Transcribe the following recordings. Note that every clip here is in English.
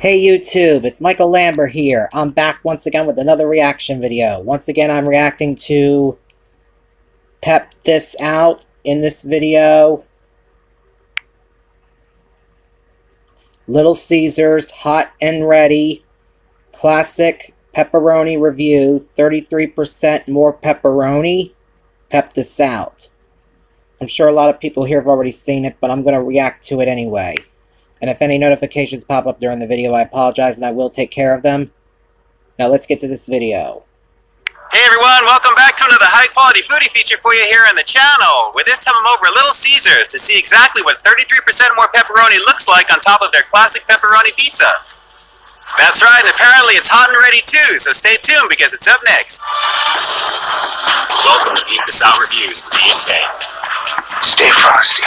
Hey YouTube, it's Michael Lambert here. I'm back once again with another reaction video. Once again, I'm reacting to Pep This Out in this video. Little Caesars Hot and Ready Classic Pepperoni Review. 33% more pepperoni. Pep This Out. I'm sure a lot of people here have already seen it, but I'm going to react to it anyway. And if any notifications pop up during the video, I apologize and I will take care of them. Now let's get to this video. Hey everyone, welcome back to another high quality foodie feature for you here on the channel. Where this time I'm over at Little Caesars to see exactly what 33% more pepperoni looks like on top of their classic pepperoni pizza. That's right, and apparently it's hot and ready too, so stay tuned because it's up next. Welcome to Peep This Out Reviews with Ian K. Stay frosty.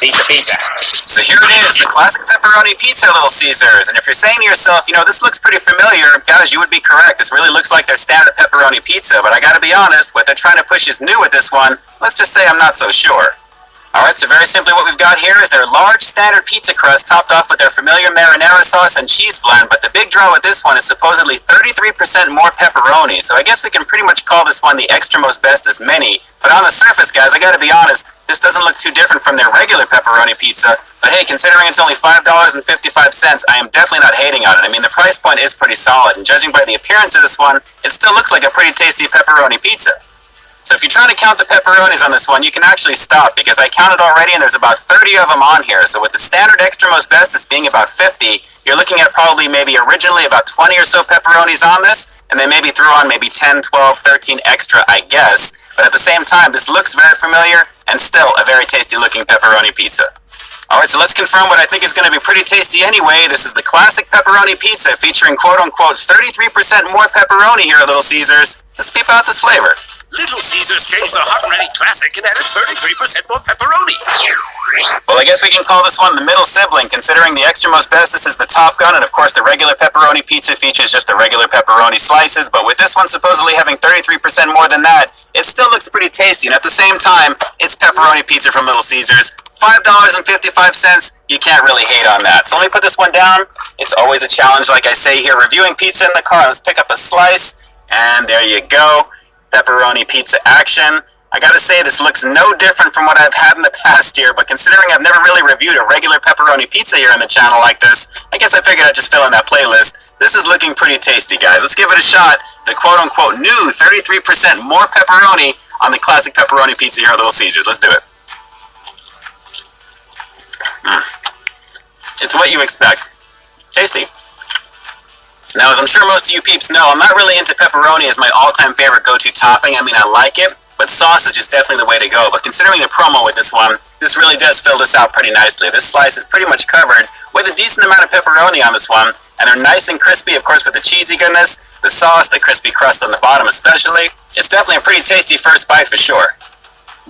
Pizza. So here it is, the classic pepperoni pizza, Little Caesars. And if you're saying to yourself, you know, this looks pretty familiar, guys, you would be correct. This really looks like their standard pepperoni pizza, but I gotta be honest, what they're trying to push is new with this one. Let's just say I'm not so sure. Alright, so very simply what we've got here is their large standard pizza crust topped off with their familiar marinara sauce and cheese blend, but the big draw with this one is supposedly 33% more pepperoni, so I guess we can pretty much call this one the extra most bestest mini. But on the surface, guys, I gotta be honest, this doesn't look too different from their regular pepperoni pizza, but hey, considering it's only $5.55, I am definitely not hating on it. I mean, the price point is pretty solid, and judging by the appearance of this one, it still looks like a pretty tasty pepperoni pizza. So if you're trying to count the pepperonis on this one, you can actually stop, because I counted already and there's about 30 of them on here. So with the standard extra most bestest being about 50, you're looking at probably maybe originally about 20 or so pepperonis on this, and then maybe threw on maybe 10, 12, 13 extra, I guess. But at the same time, this looks very familiar and still a very tasty looking pepperoni pizza. Alright, so let's confirm what I think is going to be pretty tasty anyway. This is the classic pepperoni pizza featuring quote-unquote 33% more pepperoni here at Little Caesars. Let's peep out this flavor. Little Caesars changed the Hot and Ready Classic and added 33% more pepperoni. Well, I guess we can call this one the middle sibling, considering the extra most bestest is the Top Gun, and of course the regular pepperoni pizza features just the regular pepperoni slices, but with this one supposedly having 33% more than that, it still looks pretty tasty, and at the same time, it's pepperoni pizza from Little Caesars. $5.55, you can't really hate on that. So let me put this one down. It's always a challenge, like I say here, reviewing pizza in the car. Let's pick up a slice, and there you go. Pepperoni pizza action. I gotta say, this looks no different from what I've had in the past year, but considering I've never really reviewed a regular pepperoni pizza here on the channel like this, I guess I figured I'd just fill in that playlist. This is looking pretty tasty, guys. Let's give it a shot. The quote-unquote new 33% more pepperoni on the classic pepperoni pizza here at Little Caesars. Let's do it. It's what you expect. Tasty. Now, as I'm sure most of you peeps know, I'm not really into pepperoni as my all-time favorite go-to topping. I mean, I like it, but sausage is definitely the way to go. But considering the promo with this one, this really does fill this out pretty nicely. This slice is pretty much covered with a decent amount of pepperoni on this one, and they're nice and crispy, of course, with the cheesy goodness, the sauce, the crispy crust on the bottom especially. It's definitely a pretty tasty first bite for sure.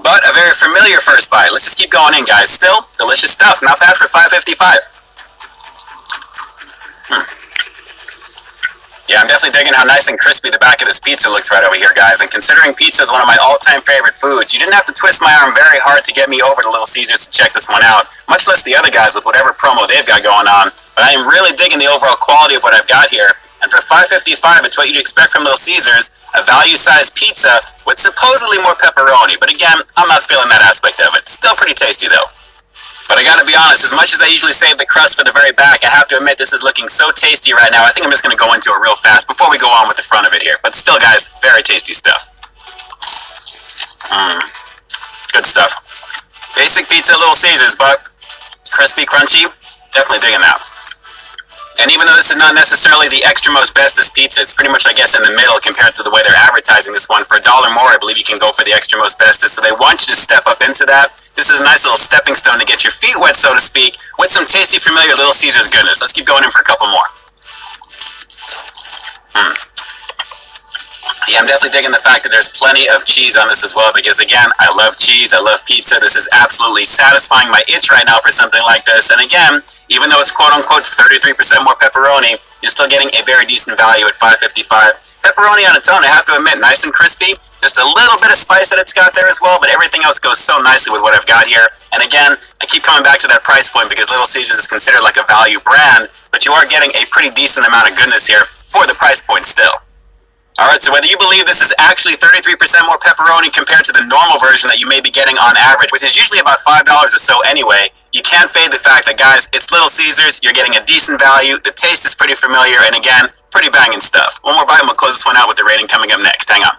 But a very familiar first bite. Let's just keep going in, guys. Still, delicious stuff. Not bad for $5.55. Yeah, I'm definitely digging how nice and crispy the back of this pizza looks right over here, guys. And considering pizza is one of my all-time favorite foods, you didn't have to twist my arm very hard to get me over to Little Caesars to check this one out, much less the other guys with whatever promo they've got going on. But I am really digging the overall quality of what I've got here. And for $5.55, it's what you'd expect from Little Caesars, a value-sized pizza with supposedly more pepperoni. But again, I'm not feeling that aspect of it. Still pretty tasty, though. But I gotta be honest, as much as I usually save the crust for the very back, I have to admit this is looking so tasty right now. I think I'm just gonna go into it real fast before we go on with the front of it here. But still, guys, very tasty stuff. Good stuff. Basic pizza at Little Caesars, but crispy, crunchy, definitely digging that. And even though this is not necessarily the extra most bestest pizza, it's pretty much, I guess, in the middle compared to the way they're advertising this one. For $1 more, I believe you can go for the extra most bestest, so they want you to step up into that. This is a nice little stepping stone to get your feet wet, so to speak, with some tasty, familiar Little Caesars goodness. Let's keep going in for a couple more. Yeah, I'm definitely digging the fact that there's plenty of cheese on this as well, because again, I love cheese, I love pizza. This is absolutely satisfying my itch right now for something like this. And again, even though it's quote-unquote 33% more pepperoni, you're still getting a very decent value at $5.55. Pepperoni on its own, I have to admit, nice and crispy. Just a little bit of spice that it's got there as well, but everything else goes so nicely with what I've got here. And again, I keep coming back to that price point because Little Caesars is considered like a value brand, but you are getting a pretty decent amount of goodness here for the price point still. Alright, so whether you believe this is actually 33% more pepperoni compared to the normal version that you may be getting on average, which is usually about $5 or so anyway, you can't fade the fact that, guys, it's Little Caesars, you're getting a decent value, the taste is pretty familiar, and again, pretty banging stuff. One more bite and we'll close this one out with the rating coming up next. Hang on.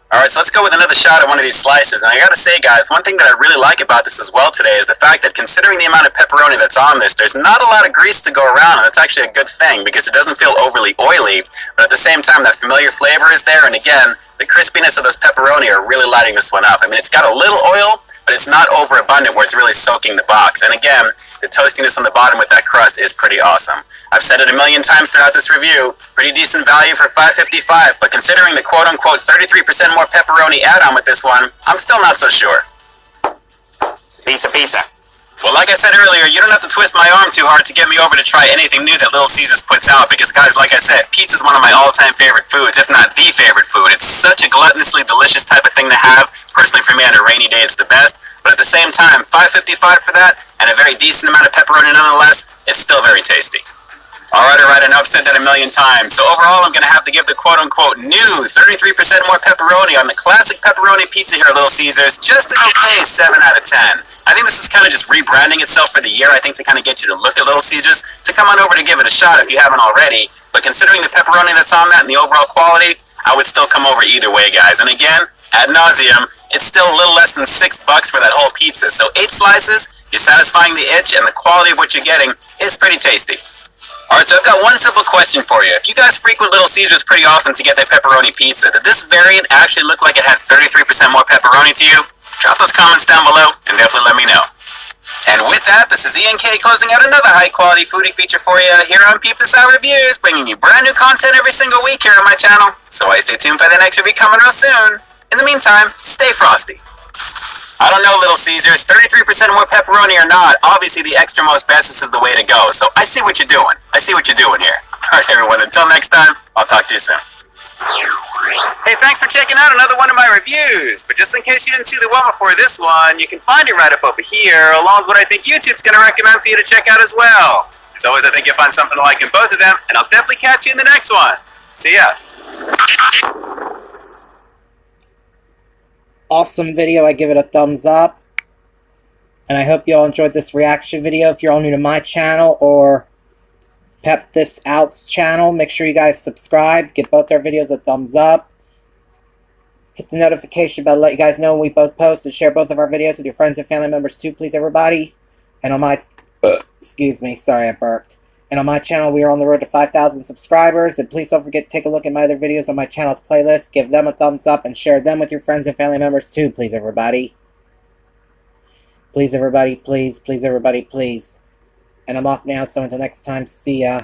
Alright, so let's go with another shot at one of these slices. And I gotta say, guys, one thing that I really like about this as well today is the fact that considering the amount of pepperoni that's on this, there's not a lot of grease to go around, and that's actually a good thing because it doesn't feel overly oily, but at the same time, that familiar flavor is there, and again, the crispiness of those pepperoni are really lighting this one up. I mean, it's got a little oil, but it's not overabundant where it's really soaking the box. And again, the toastiness on the bottom with that crust is pretty awesome. I've said it a million times throughout this review, pretty decent value for $5.55, but considering the quote-unquote 33% more pepperoni add-on with this one, I'm still not so sure. Pizza, pizza. Well, like I said earlier, you don't have to twist my arm too hard to get me over to try anything new that Little Caesars puts out, because guys, like I said, pizza is one of my all-time favorite foods, if not the favorite food. It's such a gluttonously delicious type of thing to have. Personally, for me, on a rainy day, it's the best. But at the same time, $5.55 for that, and a very decent amount of pepperoni nonetheless, it's still very tasty. Alright, I know I've said that a million times. So overall, I'm going to have to give the quote-unquote new 33% more pepperoni on the classic pepperoni pizza here at Little Caesars just an okay 7 out of 10. I think this is kind of just rebranding itself for the year, I think, to kind of get you to look at Little Caesars, to come on over to give it a shot if you haven't already. But considering the pepperoni that's on that and the overall quality, I would still come over either way, guys. And again, ad nauseum, it's still a little less than $6 for that whole pizza. So 8 slices, you're satisfying the itch, and the quality of what you're getting is pretty tasty. Alright, so I've got one simple question for you. If you guys frequent Little Caesars pretty often to get their pepperoni pizza, did this variant actually look like it had 33% more pepperoni to you? Drop those comments down below and definitely let me know. And with that, this is Ian K closing out another high-quality foodie feature for you here on Peep This Out Reviews, bringing you brand new content every single week here on my channel. So stay tuned for the next review coming real soon. In the meantime, stay frosty. I don't know, Little Caesars, 33% more pepperoni or not, obviously the extra most bestest is the way to go. So I see what you're doing. I see what you're doing here. Alright everyone, until next time, I'll talk to you soon. Hey, thanks for checking out another one of my reviews. But just in case you didn't see the one before this one, you can find it right up over here, along with what I think YouTube's going to recommend for you to check out as well. As always, I think you'll find something to like in both of them, and I'll definitely catch you in the next one. See ya. Awesome video. I give it a thumbs up. And I hope you all enjoyed this reaction video. If you're all new to my channel or Pep This Out's channel, make sure you guys subscribe. Give both their videos a thumbs up. Hit the notification bell to let you guys know when we both post, and share both of our videos with your friends and family members too, please everybody. And on my... excuse me, sorry I burped. And on my channel, we are on the road to 5,000 subscribers. And please don't forget to take a look at my other videos on my channel's playlist. Give them a thumbs up and share them with your friends and family members too, please everybody. Please everybody, please, please everybody, please. And I'm off now, so until next time, see ya.